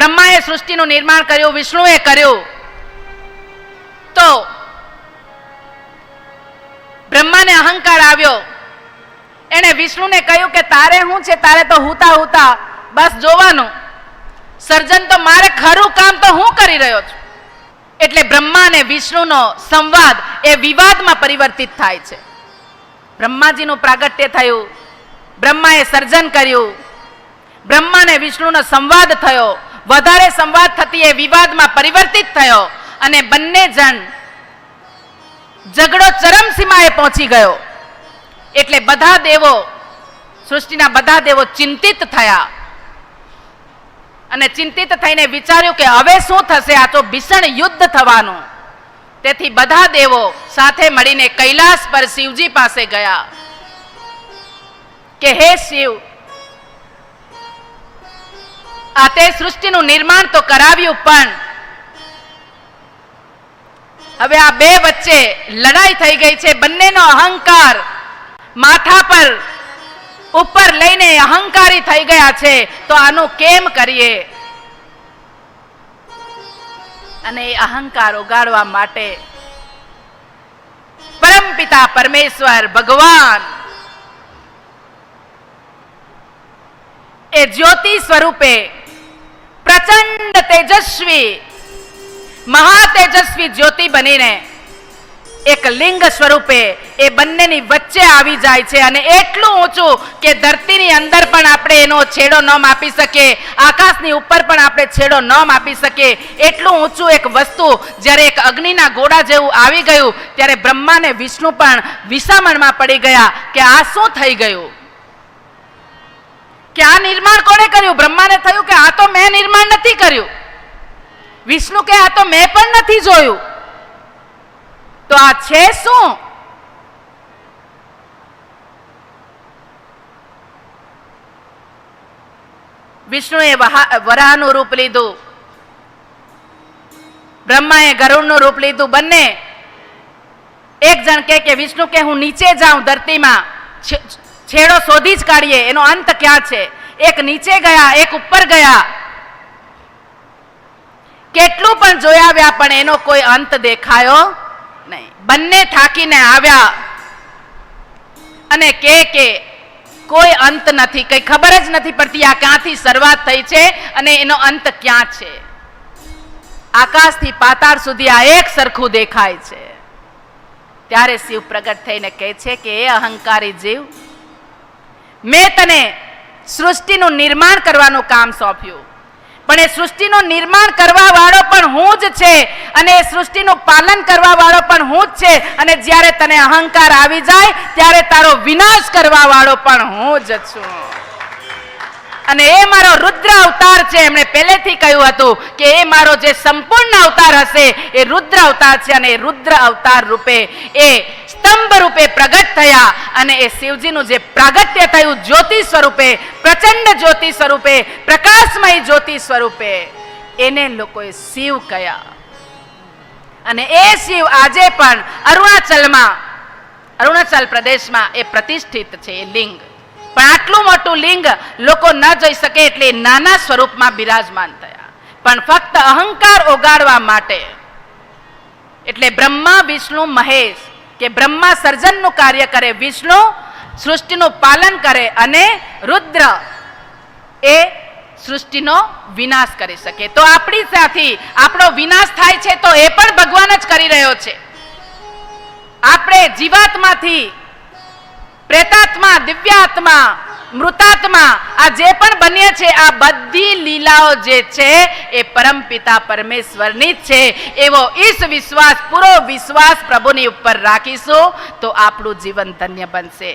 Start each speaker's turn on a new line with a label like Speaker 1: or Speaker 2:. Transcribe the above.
Speaker 1: બ્રહ્માએ સૃષ્ટિનું નિર્માણ કર્યું, વિષ્ણુએ કર્યું, તો બ્રહ્માને અહંકાર આવ્યો. એને વિષ્ણુને કહ્યું કે તારે શું છે, તારે તો હુતા હુતા બસ જોવાનું, સર્જન તો મારે ખરું કામ તો હું કરી રહ્યો છું. એટલે બ્રહ્મા અને વિષ્ણુનો સંવાદ એ વિવાદમાં પરિવર્તિત થાય છે. બ્રહ્માજીનું પ્રાગટ્ય થયું, બ્રહ્માએ સર્જન કર્યું, બ્રહ્મા અને વિષ્ણુનો સંવાદ થયો, વધારે સંવાદ થતી એ વિવાદમાં પરિવર્તિત થયો અને બંને જણ ઝઘડો ચરમસીમાએ પહોંચી ગયો. એટલે બધા દેવો, સૃષ્ટિના બધા દેવો ચિંતિત થયા અને ચિંતિત થઈને વિચાર્યું કે હવે શું થશે, આ તો ભીષણ યુદ્ધ થવાનું. તેથી બધા દેવો સાથે મળીને કૈલાસ પર શિવજી પાસે ગયા કે હે શિવ, આ તે સૃષ્ટિનું નિર્માણ તો કરાવ્યું, પણ હવે આ બે વચ્ચે લડાઈ થઈ ગઈ છે. બંનેનો અહંકાર માથા પર ઉપર લઈને અહંકારી થઈ ગયા છે, તો આનું કેમ કરીએ? અને એ અહંકાર ઉગાડવા માટે પરમપિતા પરમેશ્વર ભગવાન એ જ્યોતિ સ્વરૂપે પ્રચંડ તેજસ્વી, મહાતેજસ્વી જ્યોતિ બનીને એક લિંગ સ્વરૂપે એ બંનેની વચ્ચે આવી જાય છે. અને એટલું ઊંચું કે ધરતીની અંદર પણ આપણે એનો છેડો ન માપી શકીએ, આકાશની ઉપર પણ આપણે છેડો ન માપી શકીએ. એટલું ઊંચું એક વસ્તુ જ્યારે એક અગ્નિના ગોળા જેવું આવી ગયું, ત્યારે બ્રહ્મા અને વિષ્ણુ પણ વિસામણમાં પડી ગયા કે આ શું થઈ ગયું, કે આ નિર્માણ કોણે કર્યું? બ્રહ્માને થયું કે આ તો મેં નિર્માણ નથી કર્યું. વિષ્ણુ કે આ તો મેં પણ નથી જોયું. તો આ છે શું? વિષ્ણુએ વરાહનું રૂપ લીધું, બ્રહ્માએ ગરુડનું રૂપ લીધું. બંને એક જણ કે વિષ્ણુ કે હું નીચે જાઉં ધરતીમાં, છેડો શોધી જ કાઢીએ, એનો અંત ક્યાં છે. એક નીચે ગયા, એક ઉપર ગયા, કેટલું પણ જોયા પણ એનો કોઈ અંત દેખાયો નહીં. બંને થાકીને આવ્યા અને કે કોઈ અંત નથી, કઈ ખબર જ નથી પડતી આ ક્યાંથી શરૂઆત થઈ છે અને એનો અંત ક્યાં છે. આકાશથી પાતાળ સુધી આ એક સરખું દેખાય છે. ત્યારે શિવ પ્રગટ થઈને કહે છે કે એ અહંકારી જીવ, મેં તને સૃષ્ટિનું નિર્માણ કરવાનું કામ સોંપ્યું, પણ એ સૃષ્ટિનું નિર્માણ કરવા વાળો પણ હું જ છે અને એ સૃષ્ટિનું પાલન કરવા વાળો પણ હું જ છે. અને જ્યારે તને અહંકાર આવી જાય ત્યારે તારો વિનાશ કરવા વાળો પણ હું જ છું. અને એ મારો રુદ્ર અવતાર છે. એમણે પહેલેથી કહ્યું હતું કે એ મારો જે સંપૂર્ણ અવતાર હશે એ રુદ્ર અવતાર છે. અને એ રુદ્ર અવતાર રૂપે એ સ્તંભ રૂપે પ્રગટ થયા અને એ શિવજીનું જે પ્રાગટ્ય થયું જ્યોતિ સ્વરૂપે, પ્રચંડ જ્યોતિ સ્વરૂપે, પ્રકાશમય જ્યોતિ સ્વરૂપે, એને લોકોએ શિવ કહ્યા. અને એ શિવ આજે પણ અરુણાચલ પ્રદેશમાં એ પ્રતિષ્ઠિત છે એ લિંગ. પણ આટલું મોટું લિંગ લોકો ન જોઈ શકે એટલે નાના સ્વરૂપમાં બિરાજમાન થયા, પણ ફક્ત અહંકાર ઓગાળવા માટે. એટલે બ્રહ્મા, વિષ્ણુ, મહેશ, કે બ્રહ્મા સર્જનનું કાર્ય કરે, વિષ્ણુ સૃષ્ટિનું પાલન કરે અને રુદ્ર એ સૃષ્ટિનો વિનાશ કરી શકે. તો આપણી સાથે આપણો વિનાશ થાય છે તો એ પણ ભગવાન જ કરી રહ્યો છે. આપણે જીવાત્માથી પ્રેતાત્મા, દિવ્યાત્મા, મૃતાત્મા આ જે પણ બન્યા છે આ બધી લીલાઓ જે છે એ પરમપિતા પરમેશ્વરની જ છે. એવો વિશ્વાસ, પૂરો વિશ્વાસ પ્રભુની ઉપર રાખીશું તો આપણું જીવન ધન્ય બનશે.